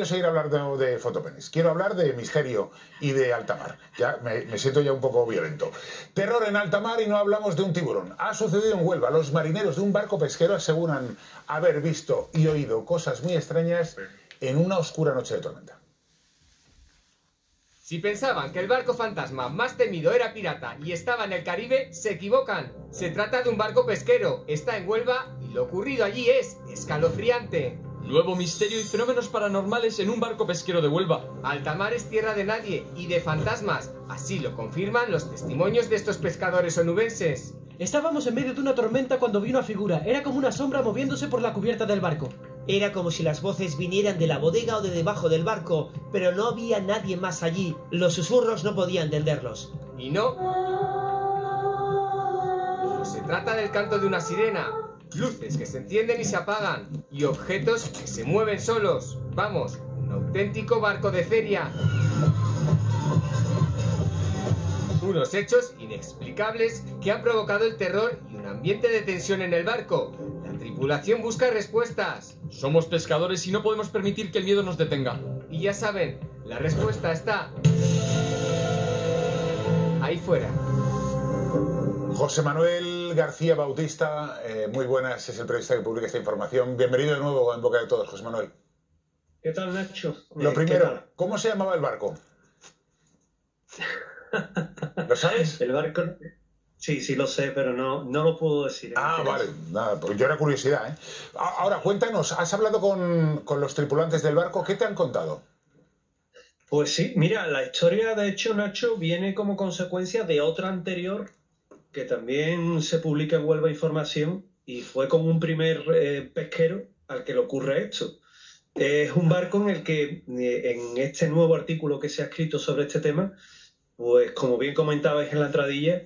seguir hablando de fotopenis. Quiero hablar de misterio y de alta mar. Ya me siento ya un poco violento. Terror en alta mar y no hablamos de un tiburón. Ha sucedido en Huelva. Los marineros de un barco pesquero aseguran haber visto y oído cosas muy extrañas en una oscura noche de tormenta. Si pensaban que el barco fantasma más temido era pirata y estaba en el Caribe, se equivocan. Se trata de un barco pesquero, está en Huelva y lo ocurrido allí es escalofriante. Nuevo misterio y fenómenos paranormales en un barco pesquero de Huelva. Alta mar es tierra de nadie y de fantasmas, así lo confirman los testimonios de estos pescadores onubenses. Estábamos en medio de una tormenta cuando vi una figura, era como una sombra moviéndose por la cubierta del barco. Era como si las voces vinieran de la bodega o de debajo del barco, pero no había nadie más allí. Los susurros no podía entenderlos. Y no se trata del canto de una sirena, luces que se encienden y se apagan, y objetos que se mueven solos. Vamos, un auténtico barco de feria. Unos hechos inexplicables que han provocado el terror y un ambiente de tensión en el barco. La tripulación busca respuestas. Somos pescadores y no podemos permitir que el miedo nos detenga. Y ya saben, la respuesta está ahí fuera. José Manuel García Bautista, muy buenas, es el periodista que publica esta información. Bienvenido de nuevo en Boca de Todos, José Manuel. ¿Qué tal, Nacho? Lo primero, ¿cómo se llamaba el barco? ¿Lo sabes? El barco... Sí, lo sé, pero no lo puedo decir. Vale, nada, pues yo era curiosidad, ¿eh? Ahora, cuéntanos, ¿has hablado con los tripulantes del barco? ¿Qué te han contado? Pues sí, mira, la historia, de hecho, Nacho, viene como consecuencia de otra anterior que también se publica en Huelva Información y fue con un primer pesquero al que le ocurre esto. Es un barco en el que, en este nuevo artículo que se ha escrito sobre este tema, pues como bien comentabais en la entradilla,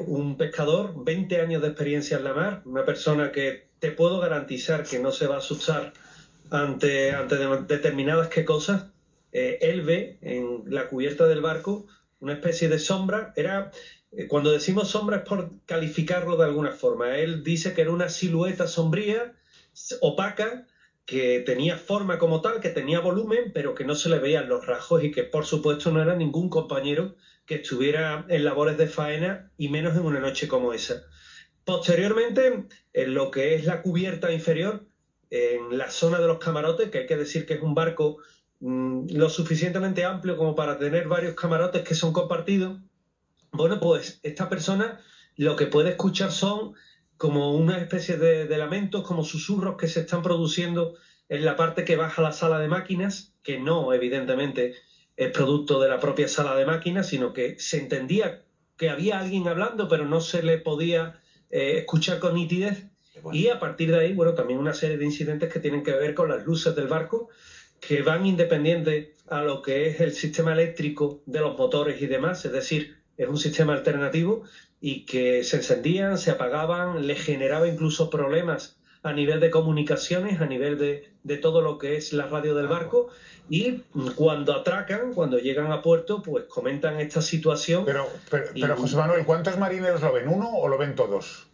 un pescador, 20 años de experiencia en la mar, una persona que te puedo garantizar que no se va a asustar ante determinadas cosas. Él ve en la cubierta del barco una especie de sombra. Cuando decimos sombra es por calificarlo de alguna forma. Él dice que era una silueta sombría, opaca, que tenía forma como tal, que tenía volumen, pero que no se le veían los rasgos y que por supuesto no era ningún compañero que estuviera en labores de faena y menos en una noche como esa. Posteriormente, en lo que es la cubierta inferior, en la zona de los camarotes, que hay que decir que es un barco lo suficientemente amplio como para tener varios camarotes que son compartidos, bueno, pues esta persona lo que puede escuchar son como una especie de lamentos, como susurros que se están produciendo en la parte que baja la sala de máquinas, que no, evidentemente, es producto de la propia sala de máquinas, sino que se entendía que había alguien hablando, pero no se le podía escuchar con nitidez. Y a partir de ahí, bueno, también una serie de incidentes que tienen que ver con las luces del barco, que van independientes a lo que es el sistema eléctrico de los motores y demás, es decir, es un sistema alternativo y que se encendían, se apagaban, le generaba incluso problemas a nivel de comunicaciones, a nivel de todo lo que es la radio del barco, y cuando atracan, cuando llegan a puerto, pues comentan esta situación. Pero José Manuel, ¿cuántos marineros lo ven? ¿Uno o lo ven todos?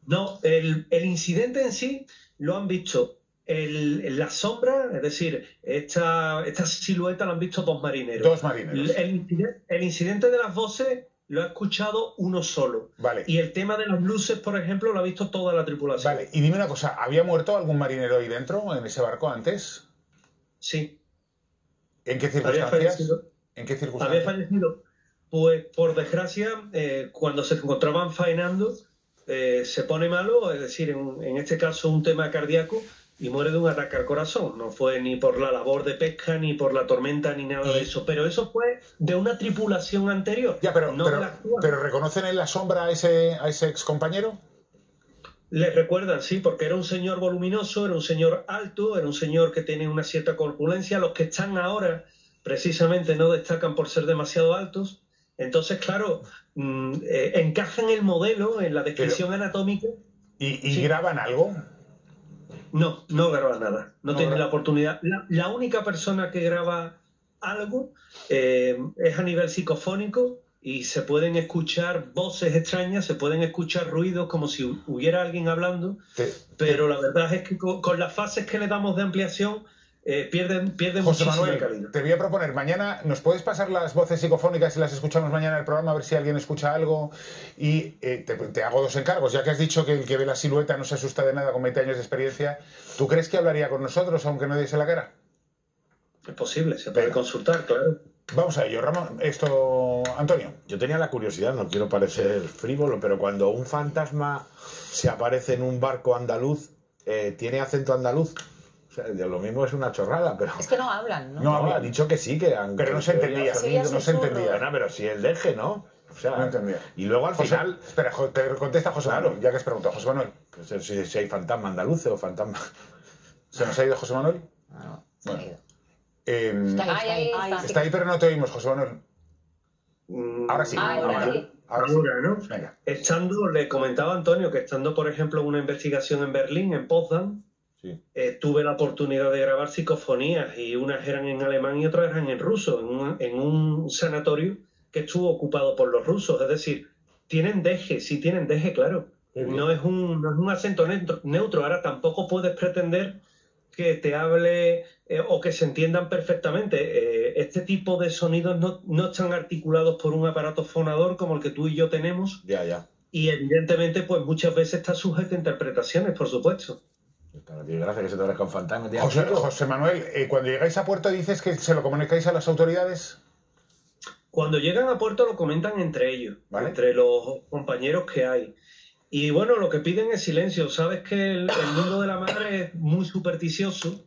No, el incidente en sí lo han visto la sombra, es decir, esta silueta la han visto dos marineros. Dos marineros. El incidente de las voces lo ha escuchado uno solo. Vale. Y el tema de las luces, por ejemplo, lo ha visto toda la tripulación. Vale, y dime una cosa, ¿había muerto algún marinero ahí dentro, en ese barco antes? Sí. ¿En qué circunstancias? ¿En qué circunstancias? Había fallecido. Pues, por desgracia, cuando se encontraban faenando, se pone malo, es decir, en este caso un tema cardíaco, y muere de un ataque al corazón. No fue ni por la labor de pesca, ni por la tormenta, ni nada de eso. Pero eso fue de una tripulación anterior. Ya, pero ¿reconocen en la sombra a ese ex compañero? Les recuerdan, sí, porque era un señor voluminoso, era un señor alto, era un señor que tiene una cierta corpulencia. Los que están ahora, precisamente, no destacan por ser demasiado altos. Entonces, claro, encajan el modelo en la descripción anatómica. ¿Y sí. ¿Graban algo? No graba nada, no tiene la oportunidad. La única persona que graba algo es a nivel psicofónico y se pueden escuchar voces extrañas, se pueden escuchar ruidos como si hubiera alguien hablando, pero la verdad es que con las fases que le damos de ampliación pierden José muchísima Manuel, calidad. te voy a proponer, mañana, ¿nos puedes pasar las voces psicofónicas y las escuchamos mañana en el programa, a ver si alguien escucha algo? Y te hago dos encargos, ya que has dicho que el que ve la silueta no se asusta de nada con 20 años de experiencia, ¿tú crees que hablaría con nosotros aunque no diese la cara? Es posible, se puede Venga. consultar, claro. Vamos a ello, Ramón. Antonio. Yo tenía la curiosidad, no quiero parecer frívolo, pero cuando un fantasma se aparece en un barco andaluz, ¿tiene acento andaluz? O sea, lo mismo es una chorrada, pero... Es que no hablan, ¿no? No No, hablan. ha dicho que sí, que... Pero no se entendía, Sí, ya no se entendía. Bueno, pero si es deje, ¿no? O sea, No entendía. Y luego al final... Espera, te contesta José Claro. Manuel, ya que has preguntado. José Manuel. Pues, si hay fantasma andaluz o fantasma... ¿Se nos ha ido José Manuel? No, se ha Bueno. ido. Eh, Ahí está. está ahí, pero no te oímos, José Manuel. Ahora sí. Ahora sí. Ahora sí. Ahora, ¿no? Venga. Estando, le comentaba a Antonio que estando, por ejemplo, en una investigación en Berlín, en Potsdam, Sí. tuve la oportunidad de grabar psicofonías y unas eran en alemán y otras eran en ruso, en un sanatorio que estuvo ocupado por los rusos. Es decir, tienen deje, sí tienen deje, claro. No es un acento neutro. Ahora tampoco puedes pretender que te hable o que se entiendan perfectamente. Este tipo de sonidos no están articulados por un aparato fonador como el que tú y yo tenemos. Ya. Y evidentemente, pues muchas veces está sujeto a interpretaciones, por supuesto. Claro, tío, gracias que se te parezca un fantasma. Tío. José Manuel, cuando llegáis a puerto dices que se lo comunicáis a las autoridades. Cuando llegan a puerto lo comentan entre ellos, Vale. entre los compañeros que hay. Y bueno, lo que piden es silencio. Sabes que el mundo de la mar es muy supersticioso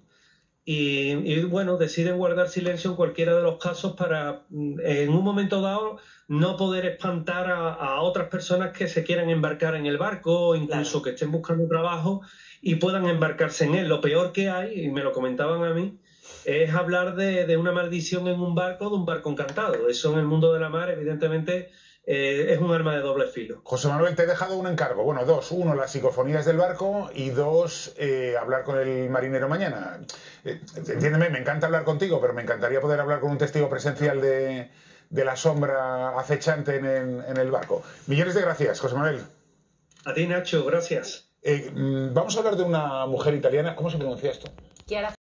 y bueno, deciden guardar silencio en cualquiera de los casos para, en un momento dado, no poder espantar a otras personas que se quieran embarcar en el barco o incluso que estén buscando trabajo y puedan embarcarse en él. Lo peor que hay, y me lo comentaban a mí, es hablar de una maldición en un barco, de un barco encantado. Eso en el mundo de la mar, evidentemente, es un arma de doble filo. José Manuel, te he dejado un encargo. Bueno, dos. Uno, las psicofonías del barco y dos, hablar con el marinero mañana. Entiéndeme, me encanta hablar contigo, pero me encantaría poder hablar con un testigo presencial de la sombra acechante en el barco. Millones de gracias, José Manuel. A ti, Nacho, gracias. Vamos a hablar de una mujer italiana. ¿Cómo se pronuncia esto? Chiara